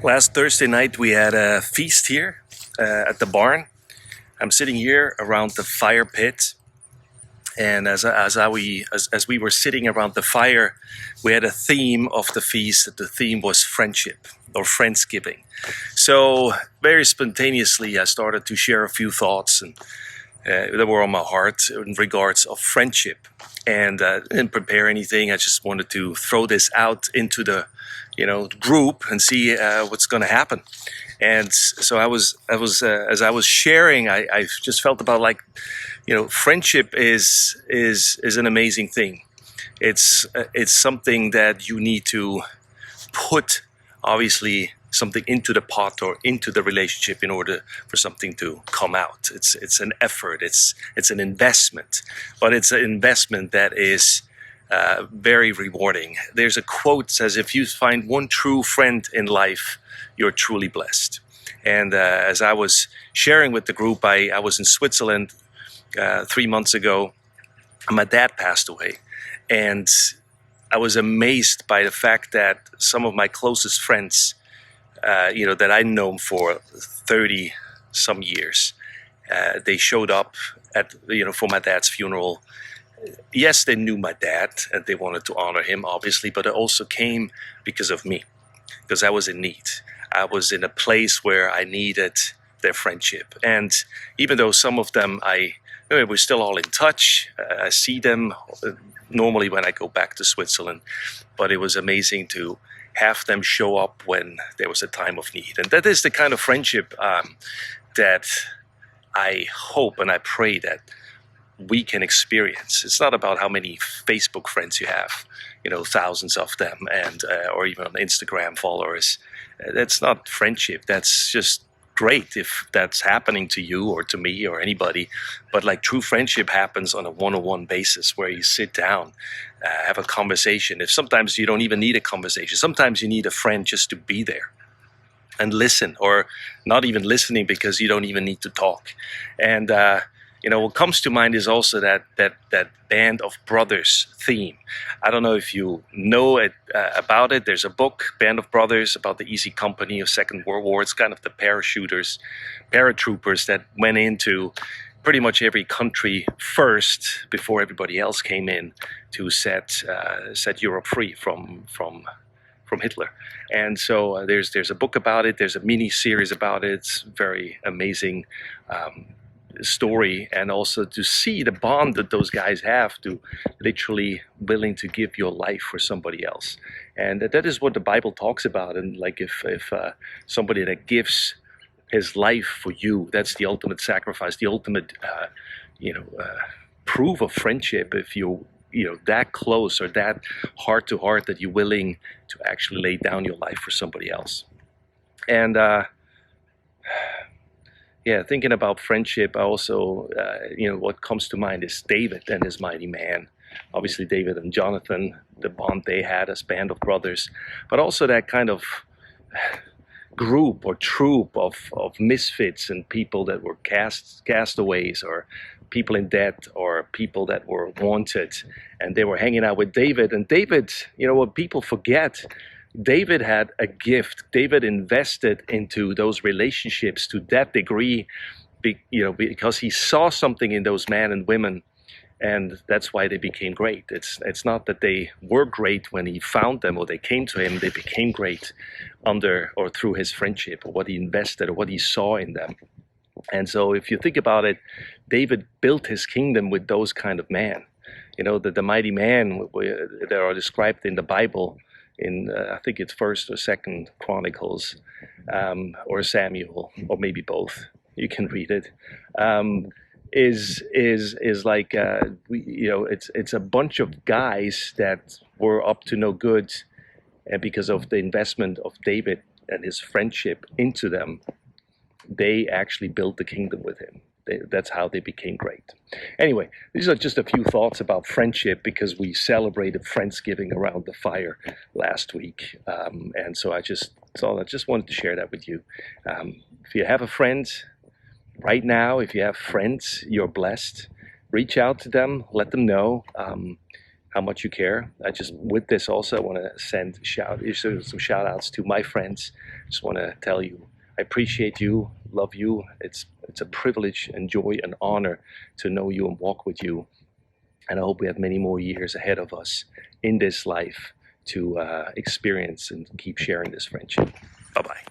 Last Thursday night we had a feast here at the barn. I'm sitting here around the fire pit, and as we were sitting around the fire, we had a theme of the feast. The theme was friendship or friendsgiving. So very spontaneously, I started to share a few thoughts and that were on my heart in regards of friendship. And didn't prepare anything. I just wanted to throw this out into the, group and see what's going to happen. And so as I was sharing, I just felt about like, friendship is an amazing thing. It's something that you need to put, obviously, something into the pot or into the relationship in order for something to come out. It's an effort. It's an investment, but it's an investment that is very rewarding. There's a quote that says, "If you find one true friend in life, you're truly blessed." And as I was sharing with the group, I was in Switzerland 3 months ago. My dad passed away, and I was amazed by the fact that some of my closest friends, that I know for 30 some years, they showed up at, for my dad's funeral. Yes, they knew my dad and they wanted to honor him, obviously, but it also came because of me, because I was in need. I was in a place where I needed their friendship. And even though some of them we're still all in touch, I see them normally when I go back to Switzerland, but it was amazing to have them show up when there was a time of need. And that is the kind of friendship that I hope and I pray that we can experience. It's not about how many Facebook friends you have, thousands of them, and or even on Instagram followers. That's not friendship. That's just great if that's happening to you or to me or anybody, but like true friendship happens on a one-on-one basis where you sit down, have a conversation. If sometimes you don't even need a conversation, sometimes you need a friend just to be there and listen, or not even listening because you don't even need to talk. And what comes to mind is also that Band of Brothers theme. I don't know if you know about it. There's a book, Band of Brothers, about the Easy Company of Second World War. It's kind of the paratroopers that went into pretty much every country first before everybody else came in to set Europe free from Hitler. And so there's a book about it. There's a mini series about it. It's very amazing story, and also to see the bond that those guys have, to literally willing to give your life for somebody else. And that is what the Bible talks about. And like if somebody that gives his life for you, that's the ultimate sacrifice, the ultimate proof of friendship. If you that close or that heart to heart that you're willing to actually lay down your life for somebody else. And thinking about friendship, I also, what comes to mind is David and his mighty man. Obviously, David and Jonathan, the bond they had as band of brothers, but also that kind of group or troop of misfits and people that were castaways, or people in debt, or people that were wanted, and they were hanging out with David. And David, what people forget, David had a gift. David invested into those relationships to that degree, because he saw something in those men and women, and that's why they became great. It's not that they were great when he found them or they came to him. They became great under or through his friendship, or what he invested or what he saw in them. And so if you think about it, David built his kingdom with those kind of men. The mighty men that are described in the Bible, in I think it's First or Second Chronicles, or Samuel, or maybe both. You can read it. Is like it's a bunch of guys that were up to no good, and because of the investment of David and his friendship into them, they actually built the kingdom with him. That's how they became great. Anyway, these are just a few thoughts about friendship, because we celebrated Friendsgiving around the fire last week. And so I just wanted to share that with you. If you have a friend right now, if you have friends, you're blessed. Reach out to them, let them know how much you care. I just, with this also, want to send some shout outs to my friends. Just want to tell you, I appreciate you, love you. It's a privilege and joy and honor to know you and walk with you. And I hope we have many more years ahead of us in this life to experience and keep sharing this friendship. Bye-bye.